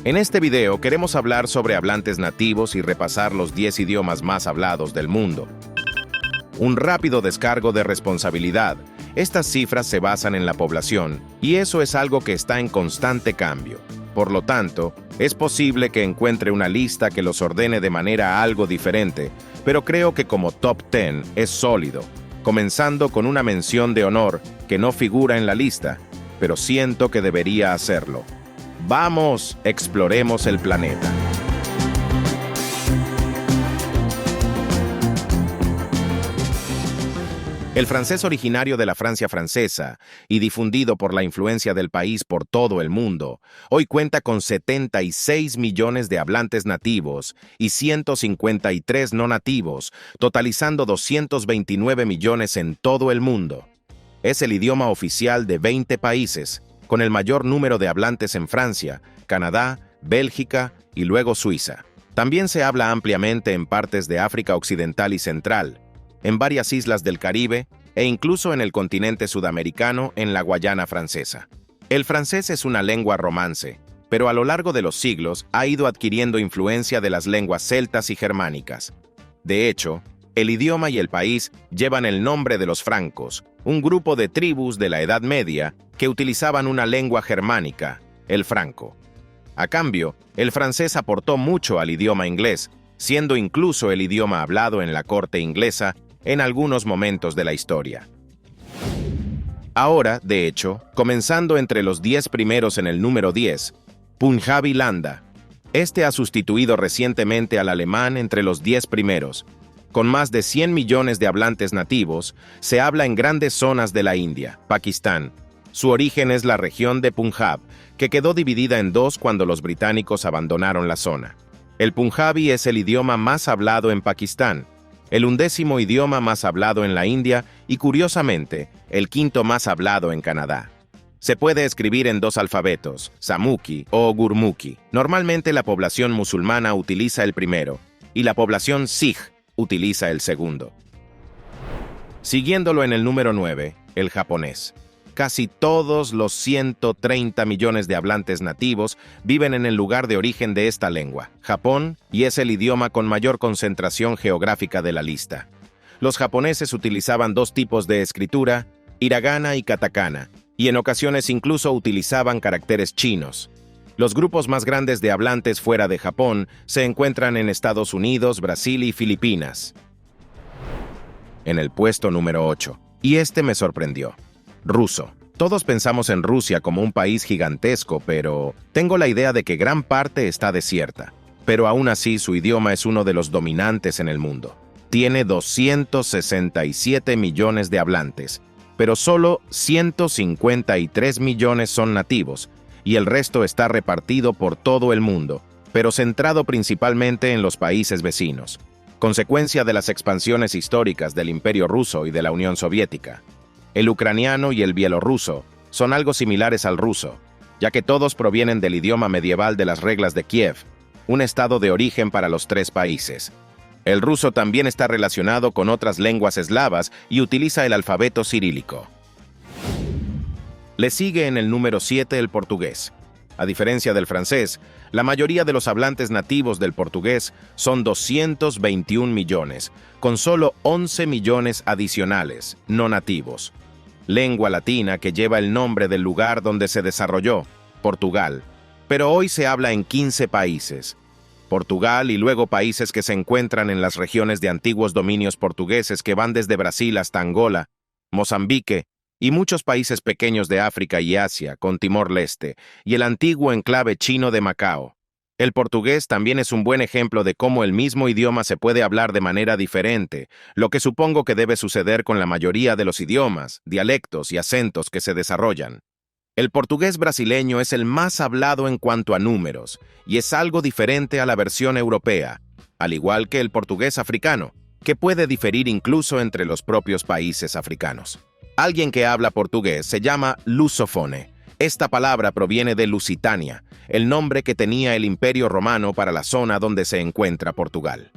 En este video queremos hablar sobre hablantes nativos y repasar los 10 idiomas más hablados del mundo. Un rápido descargo de responsabilidad. Estas cifras se basan en la población, y eso es algo que está en constante cambio. Por lo tanto, es posible que encuentre una lista que los ordene de manera algo diferente, pero creo que como top 10 es sólido, comenzando con una mención de honor que no figura en la lista, pero siento que debería hacerlo. ¡Vamos, exploremos el planeta! El francés originario de la Francia francesa y difundido por la influencia del país por todo el mundo, hoy cuenta con 76 millones de hablantes nativos y 153 no nativos, totalizando 229 millones en todo el mundo. Es el idioma oficial de 20 países, con el mayor número de hablantes en Francia, Canadá, Bélgica y luego Suiza. También se habla ampliamente en partes de África Occidental y Central, en varias islas del Caribe e incluso en el continente sudamericano en la Guayana Francesa. El francés es una lengua romance, pero a lo largo de los siglos ha ido adquiriendo influencia de las lenguas celtas y germánicas. De hecho, el idioma y el país llevan el nombre de los francos, un grupo de tribus de la Edad Media que utilizaban una lengua germánica, el franco. A cambio, el francés aportó mucho al idioma inglés, siendo incluso el idioma hablado en la corte inglesa en algunos momentos de la historia. Ahora, de hecho, comenzando entre los 10 primeros en el número 10, Punjabi Landa. Este ha sustituido recientemente al alemán entre los 10 primeros. Con más de 100 millones de hablantes nativos, se habla en grandes zonas de la India, Pakistán. Su origen es la región de Punjab, que quedó dividida en dos cuando los británicos abandonaron la zona. El punjabi es el idioma más hablado en Pakistán, el 11º idioma más hablado en la India y, curiosamente, el 5º más hablado en Canadá. Se puede escribir en dos alfabetos, Samukhi o Gurmukhi. Normalmente la población musulmana utiliza el primero y la población Sikh utiliza el segundo. Siguiéndolo en el número 9, el japonés. Casi todos los 130 millones de hablantes nativos viven en el lugar de origen de esta lengua, Japón, y es el idioma con mayor concentración geográfica de la lista. Los japoneses utilizaban dos tipos de escritura, hiragana y katakana, y en ocasiones incluso utilizaban caracteres chinos. Los grupos más grandes de hablantes fuera de Japón se encuentran en Estados Unidos, Brasil y Filipinas. En el puesto número 8, y este me sorprendió. Ruso. Todos pensamos en Rusia como un país gigantesco, pero tengo la idea de que gran parte está desierta. Pero aún así su idioma es uno de los dominantes en el mundo. Tiene 267 millones de hablantes, pero solo 153 millones son nativos, y el resto está repartido por todo el mundo, pero centrado principalmente en los países vecinos, consecuencia de las expansiones históricas del Imperio Ruso y de la Unión Soviética. El ucraniano y el bielorruso son algo similares al ruso, ya que todos provienen del idioma medieval de las reglas de Kiev, un estado de origen para los tres países. El ruso también está relacionado con otras lenguas eslavas y utiliza el alfabeto cirílico. Le sigue en el número 7 el portugués. A diferencia del francés, la mayoría de los hablantes nativos del portugués son 221 millones, con solo 11 millones adicionales, no nativos. Lengua latina que lleva el nombre del lugar donde se desarrolló, Portugal, pero hoy se habla en 15 países. Portugal y luego países que se encuentran en las regiones de antiguos dominios portugueses que van desde Brasil hasta Angola, Mozambique y muchos países pequeños de África y Asia, con Timor-Leste, y el antiguo enclave chino de Macao. El portugués también es un buen ejemplo de cómo el mismo idioma se puede hablar de manera diferente, lo que supongo que debe suceder con la mayoría de los idiomas, dialectos y acentos que se desarrollan. El portugués brasileño es el más hablado en cuanto a números, y es algo diferente a la versión europea, al igual que el portugués africano, que puede diferir incluso entre los propios países africanos. Alguien que habla portugués se llama lusófone. Esta palabra proviene de Lusitania, el nombre que tenía el Imperio Romano para la zona donde se encuentra Portugal.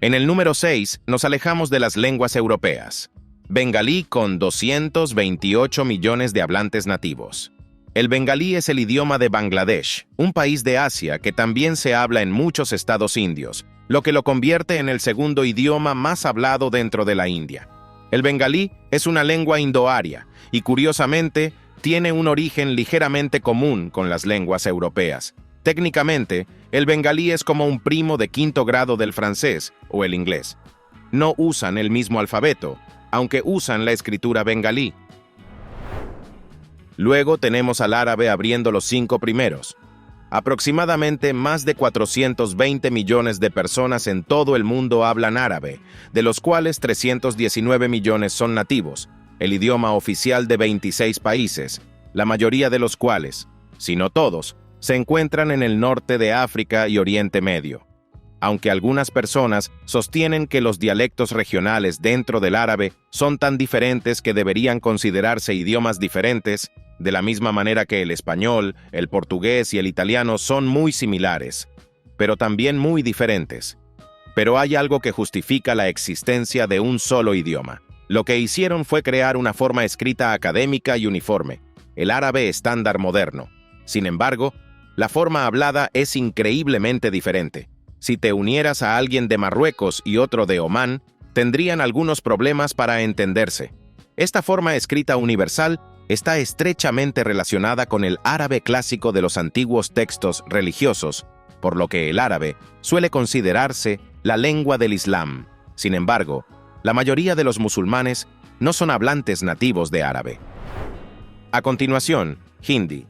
En el número 6 nos alejamos de las lenguas europeas. Bengalí con 228 millones de hablantes nativos. El bengalí es el idioma de Bangladesh, un país de Asia que también se habla en muchos estados indios, lo que lo convierte en el segundo idioma más hablado dentro de la India. El bengalí es una lengua indoaria y, curiosamente, tiene un origen ligeramente común con las lenguas europeas. Técnicamente, el bengalí es como un primo de quinto grado del francés o el inglés. No usan el mismo alfabeto, aunque usan la escritura bengalí. Luego tenemos al árabe abriendo los 5 primeros. Aproximadamente más de 420 millones de personas en todo el mundo hablan árabe, de los cuales 319 millones son nativos, el idioma oficial de 26 países, la mayoría de los cuales, si no todos, se encuentran en el norte de África y Oriente Medio. Aunque algunas personas sostienen que los dialectos regionales dentro del árabe son tan diferentes que deberían considerarse idiomas diferentes, de la misma manera que el español, el portugués y el italiano son muy similares, pero también muy diferentes. Pero hay algo que justifica la existencia de un solo idioma. Lo que hicieron fue crear una forma escrita académica y uniforme, el árabe estándar moderno. Sin embargo, la forma hablada es increíblemente diferente. Si te unieras a alguien de Marruecos y otro de Omán, tendrían algunos problemas para entenderse. Esta forma escrita universal está estrechamente relacionada con el árabe clásico de los antiguos textos religiosos, por lo que el árabe suele considerarse la lengua del Islam. Sin embargo, la mayoría de los musulmanes no son hablantes nativos de árabe. A continuación, hindi.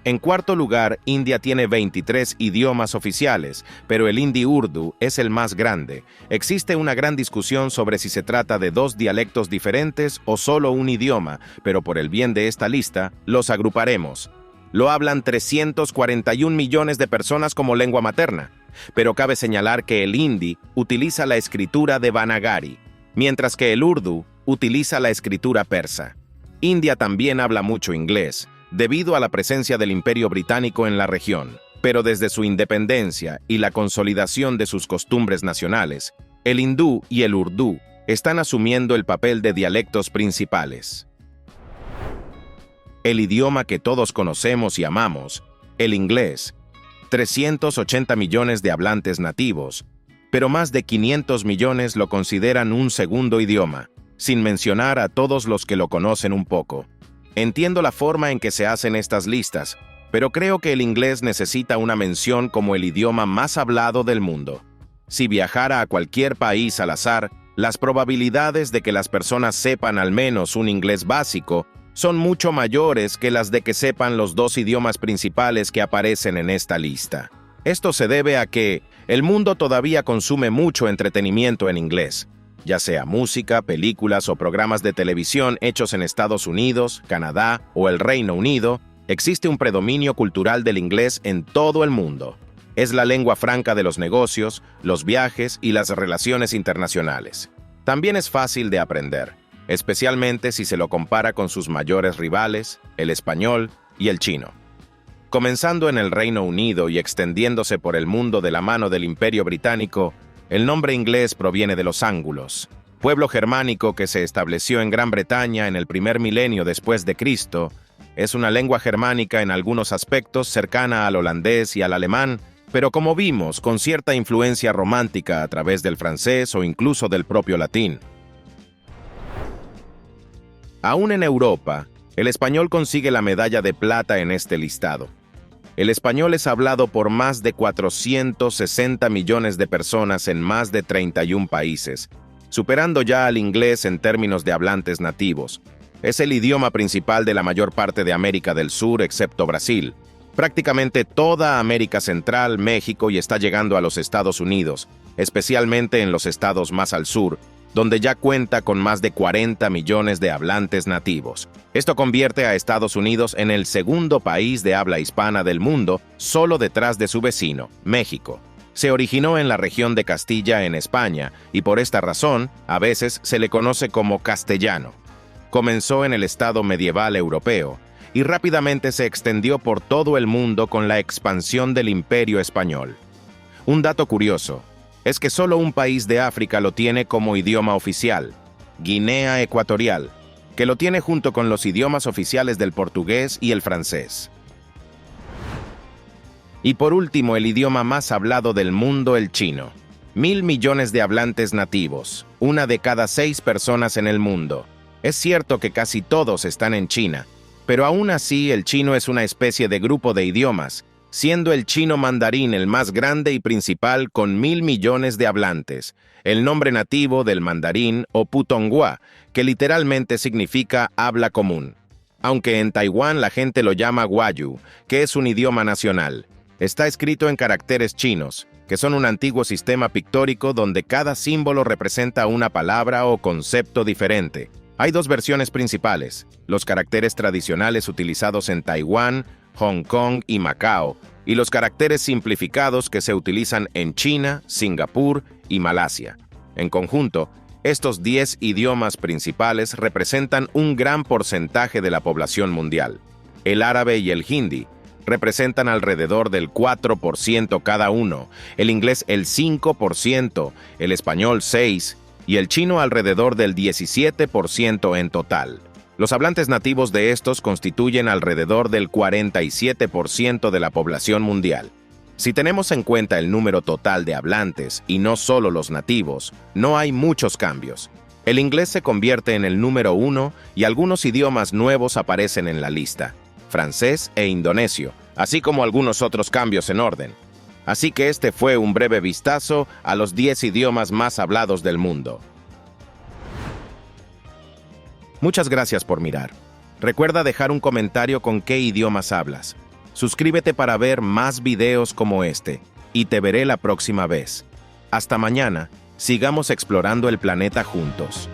En cuarto lugar, India tiene 23 idiomas oficiales, pero el hindi urdu es el más grande. Existe una gran discusión sobre si se trata de 2 dialectos diferentes o solo un idioma, pero por el bien de esta lista, los agruparemos. Lo hablan 341 millones de personas como lengua materna, pero cabe señalar que el hindi utiliza la escritura devanagari, mientras que el urdu utiliza la escritura persa. India también habla mucho inglés, debido a la presencia del Imperio Británico en la región, pero desde su independencia y la consolidación de sus costumbres nacionales, el hindú y el urdú están asumiendo el papel de dialectos principales. El idioma que todos conocemos y amamos, el inglés, 380 millones de hablantes nativos, pero más de 500 millones lo consideran un segundo idioma, sin mencionar a todos los que lo conocen un poco. Entiendo la forma en que se hacen estas listas, pero creo que el inglés necesita una mención como el idioma más hablado del mundo. Si viajara a cualquier país al azar, las probabilidades de que las personas sepan al menos un inglés básico son mucho mayores que las de que sepan los 2 idiomas principales que aparecen en esta lista. Esto se debe a que el mundo todavía consume mucho entretenimiento en inglés, ya sea música, películas o programas de televisión hechos en Estados Unidos, Canadá o el Reino Unido. Existe un predominio cultural del inglés en todo el mundo. Es la lengua franca de los negocios, los viajes y las relaciones internacionales. También es fácil de aprender, especialmente si se lo compara con sus mayores rivales, el español y el chino. Comenzando en el Reino Unido y extendiéndose por el mundo de la mano del Imperio Británico, el nombre inglés proviene de los ángulos, pueblo germánico que se estableció en Gran Bretaña en el primer milenio después de Cristo. Es una lengua germánica en algunos aspectos cercana al holandés y al alemán, pero como vimos, con cierta influencia romántica a través del francés o incluso del propio latín. Aún en Europa, el español consigue la medalla de plata en este listado. El español es hablado por más de 460 millones de personas en más de 31 países, superando ya al inglés en términos de hablantes nativos. Es el idioma principal de la mayor parte de América del Sur, excepto Brasil. Prácticamente toda América Central, México y está llegando a los Estados Unidos, especialmente en los estados más al sur, donde ya cuenta con más de 40 millones de hablantes nativos. Esto convierte a Estados Unidos en el segundo país de habla hispana del mundo, solo detrás de su vecino, México. Se originó en la región de Castilla, en España, y por esta razón, a veces se le conoce como castellano. Comenzó en el estado medieval europeo, y rápidamente se extendió por todo el mundo con la expansión del Imperio Español. Un dato curioso es que solo un país de África lo tiene como idioma oficial, Guinea Ecuatorial, que lo tiene junto con los idiomas oficiales del portugués y el francés. Y por último, el idioma más hablado del mundo, el chino. 1.000 millones de hablantes nativos, 1 de cada 6 personas en el mundo. Es cierto que casi todos están en China, pero aún así el chino es una especie de grupo de idiomas, siendo el chino mandarín el más grande y principal con 1.000 millones de hablantes. El nombre nativo del mandarín o putonghua, que literalmente significa habla común. Aunque en Taiwán la gente lo llama Guayu, que es un idioma nacional. Está escrito en caracteres chinos, que son un antiguo sistema pictórico donde cada símbolo representa una palabra o concepto diferente. Hay 2 versiones principales: los caracteres tradicionales utilizados en Taiwán, Hong Kong y Macao, y los caracteres simplificados que se utilizan en China, Singapur y Malasia. En conjunto, estos 10 idiomas principales representan un gran porcentaje de la población mundial. El árabe y el hindi representan alrededor del 4% cada uno, el inglés el 5%, el español 6% y el chino alrededor del 17% en total. Los hablantes nativos de estos constituyen alrededor del 47% de la población mundial. Si tenemos en cuenta el número total de hablantes y no solo los nativos, no hay muchos cambios. El inglés se convierte en el número 1 y algunos idiomas nuevos aparecen en la lista: francés e indonesio, así como algunos otros cambios en orden. Así que este fue un breve vistazo a los 10 idiomas más hablados del mundo. Muchas gracias por mirar. Recuerda dejar un comentario con qué idiomas hablas. Suscríbete para ver más videos como este, y te veré la próxima vez. Hasta mañana, sigamos explorando el planeta juntos.